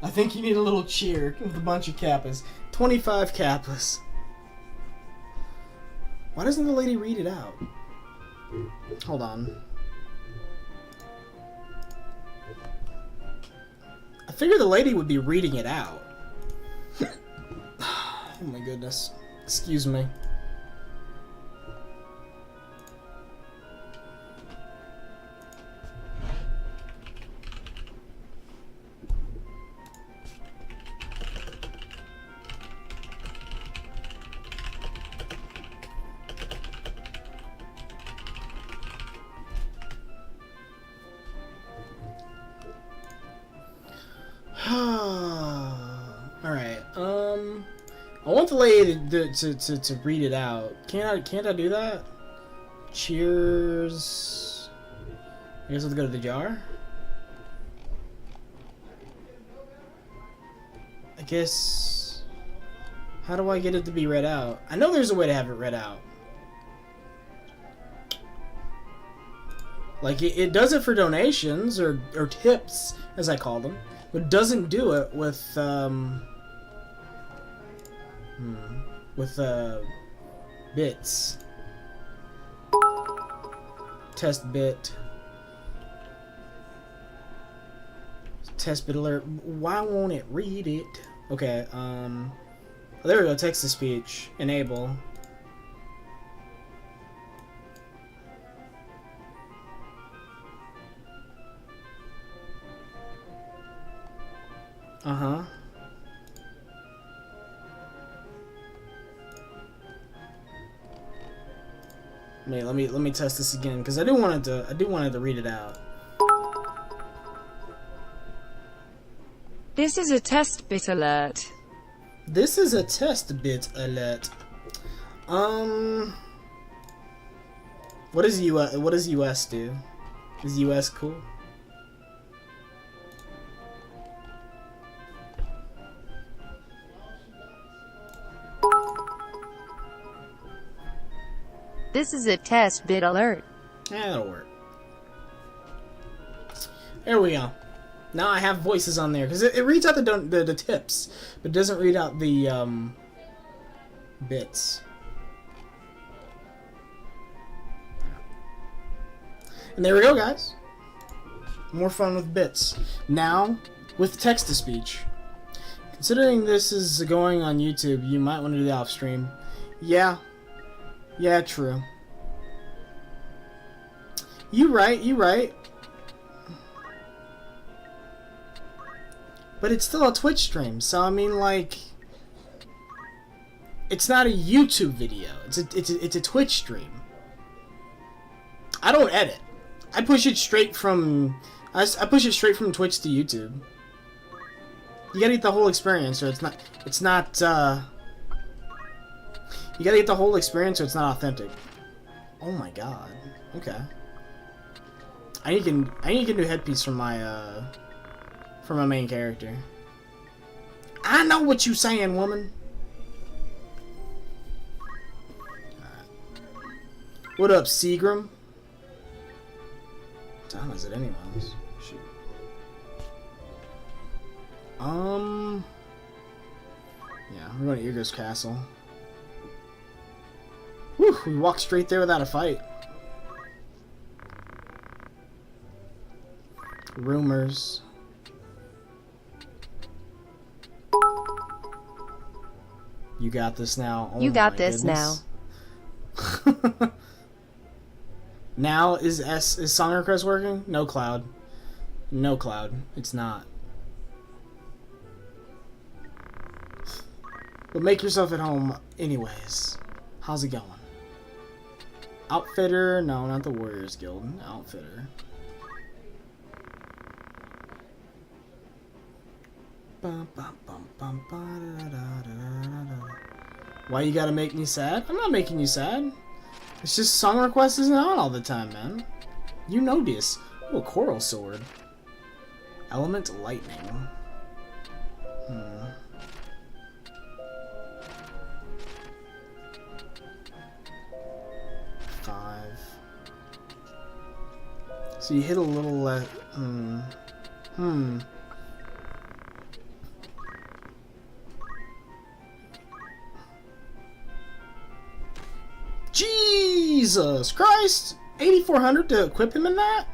I think you need a little cheer with a bunch of Kappas. 25 Kappas. Why doesn't the lady read it out? Hold on. I figured the lady would be reading it out. Oh my goodness. Excuse me. Alright, I want the lady to read it out. Can't I do that? Cheers. I guess let's go to the jar. I guess... How do I get it to be read out? I know there's a way to have it read out. Like, it does it for donations, or tips, as I call them. But doesn't do it with, bits. Test bit. Test bit alert. Why won't it read it? Okay, there we go, text to speech. Enable. Uh-huh. Wait, let me test this again, because I do want it to read it out. This is a test bit alert. This is a test bit alert. What does US do? Is US cool? This is a test bit alert. Yeah, that'll work. There we go. Now I have voices on there, because it reads out the tips, but it doesn't read out the, bits. And there we go, guys. More fun with bits. Now, with text-to-speech. Considering this is going on YouTube, you might want to do that off-stream. Yeah. Yeah, true. You right. But it's still a Twitch stream, so I mean, like, it's not a YouTube video. It's a Twitch stream. I don't edit. I push it straight from Twitch to YouTube. You gotta get the whole experience, or it's not. You gotta get the whole experience, or it's not authentic. Oh my god. Okay. I need to get a new headpiece for my main character. I know what you saying, woman. Alright. What up, Seagram? What time is it anyways? Shoot. Yeah, we're going to Ygritte Castle. Whew, we walked straight there without a fight. Rumors. You got this now. Oh, you got this goodness. Now. Now is song request working? No, Cloud. No, Cloud. It's not. But make yourself at home anyways. How's it going? Outfitter? No, not the Warriors Guild. Outfitter. Why you gotta make me sad? I'm not making you sad. It's just song request isn't on all the time, man. You know this. Ooh, a coral sword. Element lightning. 5. So you hit a little Jesus Christ! 8,400 to equip him in that?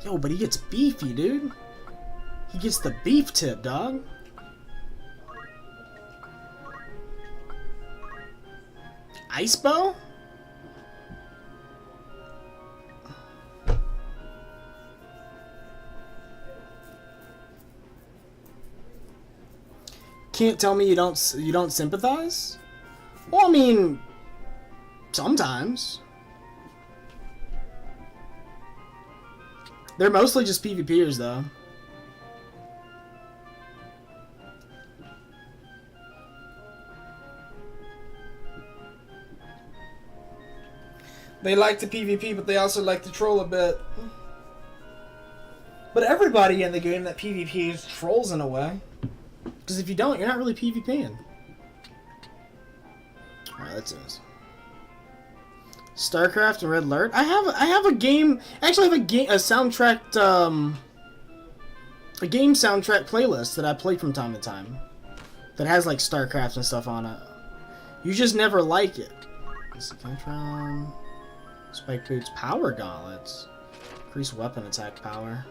Yo, but he gets beefy, dude. He gets the beef tip, dog. Ice bow? Can't tell me you don't sympathize? Well, I mean, sometimes. They're mostly just PvPers, though. They like to PvP, but they also like to troll a bit. But everybody in the game that PvPs trolls in a way. Because if you don't, you're not really PvPing. Alright, let's do this. StarCraft and Red Alert. I have a game. Actually, I have a game soundtrack. A game soundtrack playlist that I play from time to time. That has like StarCraft and stuff on it. You just never like it. Scantron, Spike Boots, Power Gauntlets, increase weapon attack power.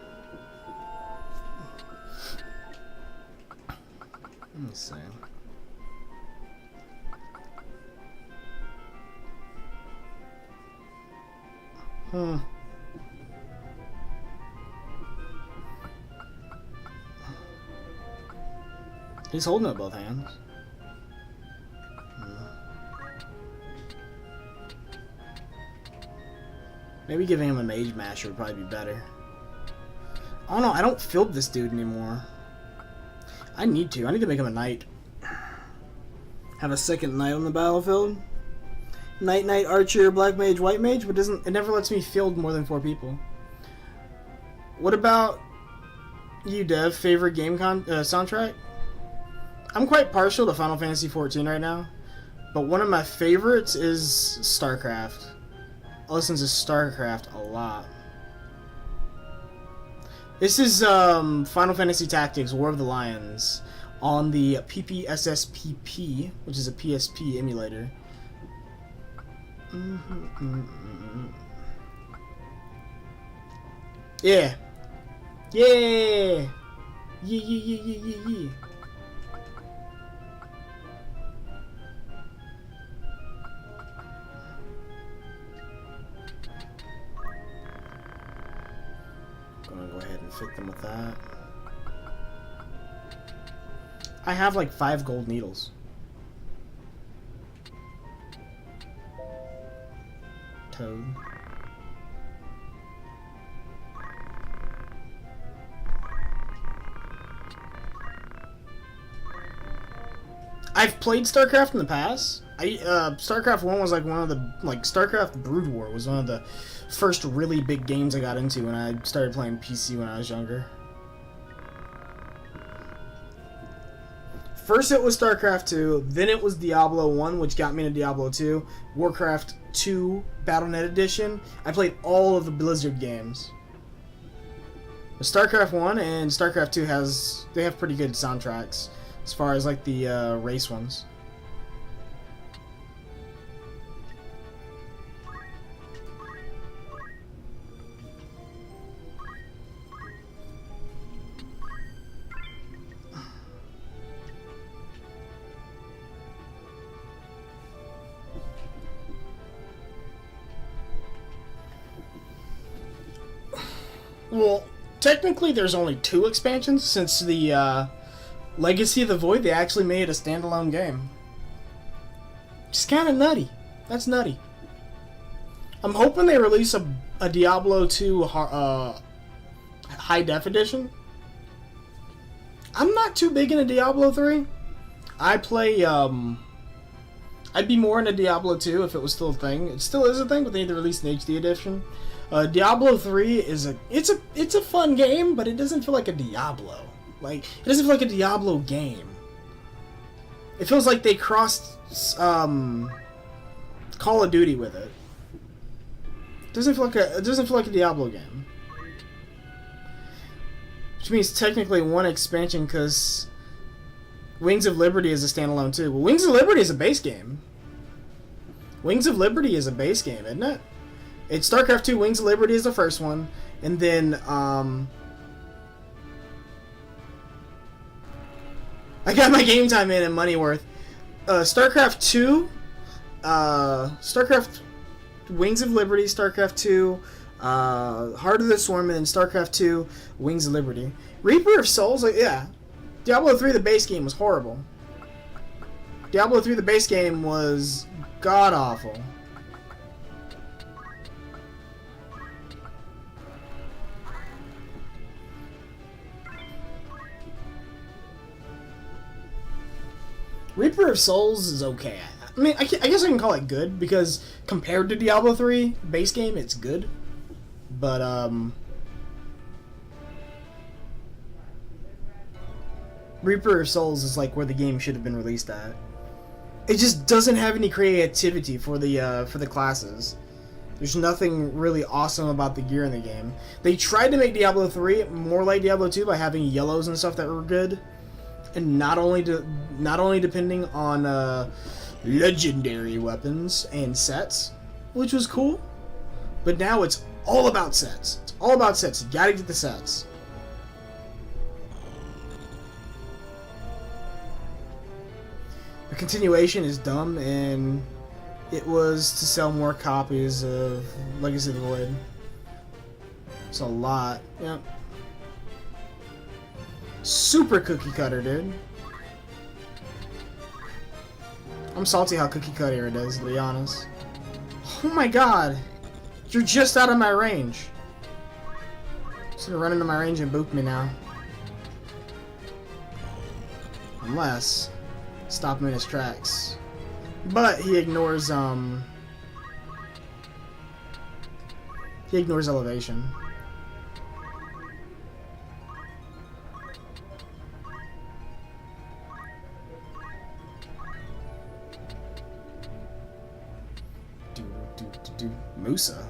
Let me see. He's holding it with both hands. Maybe giving him a Mage Masher would probably be better. Oh no, I don't field this dude anymore. I need to make him a knight. Have a second knight on the battlefield. Knight, archer, black mage, white mage, but it never lets me field more than 4 people. What about you, Dev? Favorite game soundtrack? I'm quite partial to Final Fantasy XIV right now, but one of my favorites is StarCraft. I listen to StarCraft a lot. This is Final Fantasy Tactics War of the Lions on the PPSSPP, which is a PSP emulator. Yeah. Yeah. Yeah. Gonna go ahead and fit them with that. I have like 5 gold needles. Toad. I've played StarCraft in the past. StarCraft 1 was like one of the, StarCraft Brood War was one of the first really big games I got into when I started playing PC when I was younger. First it was StarCraft 2, then it was Diablo 1, which got me into Diablo 2, Warcraft 2 Battle.net Edition. I played all of the Blizzard games. But StarCraft 1 and StarCraft 2 they have pretty good soundtracks as far as like the race ones. Well, technically there's only 2 expansions since the Legacy of the Void, they actually made a standalone game. Just kind of nutty. That's nutty. I'm hoping they release a Diablo 2 high def edition. I'm not too big into Diablo 3. I play, I'd be more into Diablo 2 if it was still a thing. It still is a thing, but they need to release an HD edition. Diablo 3 is it's a fun game, but it doesn't feel like a Diablo. Like, it doesn't feel like a Diablo game. It feels like they crossed Call of Duty with it. It doesn't feel like a Diablo game. Which means technically 1 expansion, because Wings of Liberty is a standalone too. Well, Wings of Liberty is a base game. Wings of Liberty is a base game, isn't it? It's StarCraft 2, Wings of Liberty is the first one. And then, I got my game time in and money worth. StarCraft 2, StarCraft Wings of Liberty, StarCraft 2, Heart of the Swarm, and then StarCraft 2, Wings of Liberty. Reaper of Souls, yeah. Diablo 3, the base game, was horrible. Diablo 3, the base game, was god-awful. Reaper of Souls is okay. I mean, I guess I can call it good, because compared to Diablo 3, base game, it's good. But, Reaper of Souls is like where the game should have been released at. It just doesn't have any creativity for the classes. There's nothing really awesome about the gear in the game. They tried to make Diablo 3 more like Diablo 2 by having yellows and stuff that were good, and not only depending on legendary weapons and sets, which was cool. But now it's all about sets. It's all about sets. You gotta get the sets. The continuation is dumb, and it was to sell more copies of Legacy of the Void. It's a lot. Yep. Super cookie cutter, dude. I'm salty how cookie cutter it is, to be honest. Oh my god! You're just out of my range. He's gonna run into my range and boop me now. Unless... stop him in his tracks. But he ignores elevation. Musa.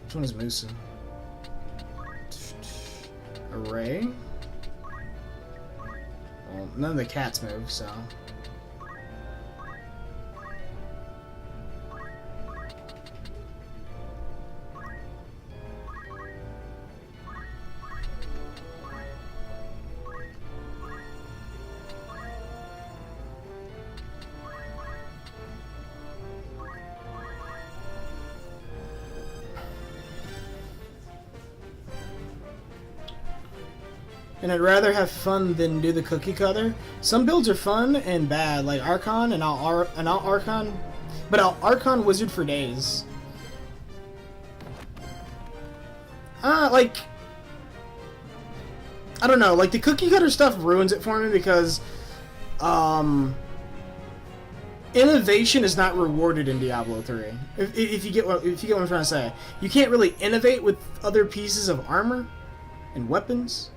Which one is Musa? Array? Well, none of the cats move, so... And I'd rather have fun than do the cookie cutter. Some builds are fun and bad, like Archon, and I'll Archon, but I'll Archon Wizard for days. Like, I don't know, like the cookie cutter stuff ruins it for me because, innovation is not rewarded in Diablo 3. If you get what I'm trying to say, you can't really innovate with other pieces of armor and weapons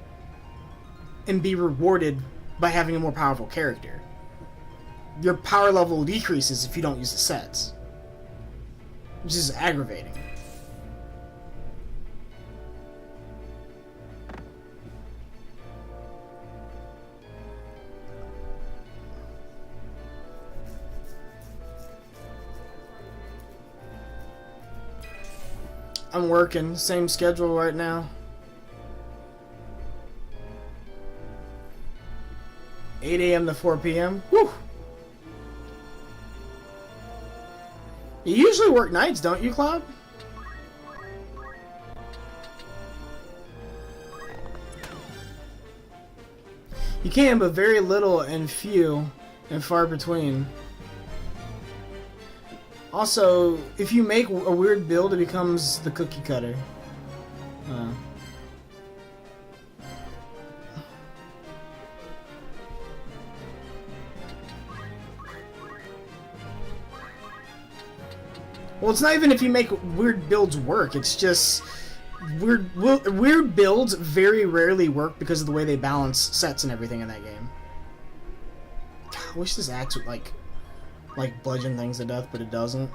and be rewarded by having a more powerful character. Your power level decreases if you don't use the sets, which is aggravating. I'm working, same schedule right now. 8 a.m. to 4 p.m. Whew. You usually work nights, don't you, Cloud? You can, but very little and few and far between. Also, if you make a weird build, it becomes the cookie cutter. Well, it's not even if you make weird builds work. It's just weird builds very rarely work because of the way they balance sets and everything in that game. God, I wish this axe would like bludgeon things to death, but it doesn't.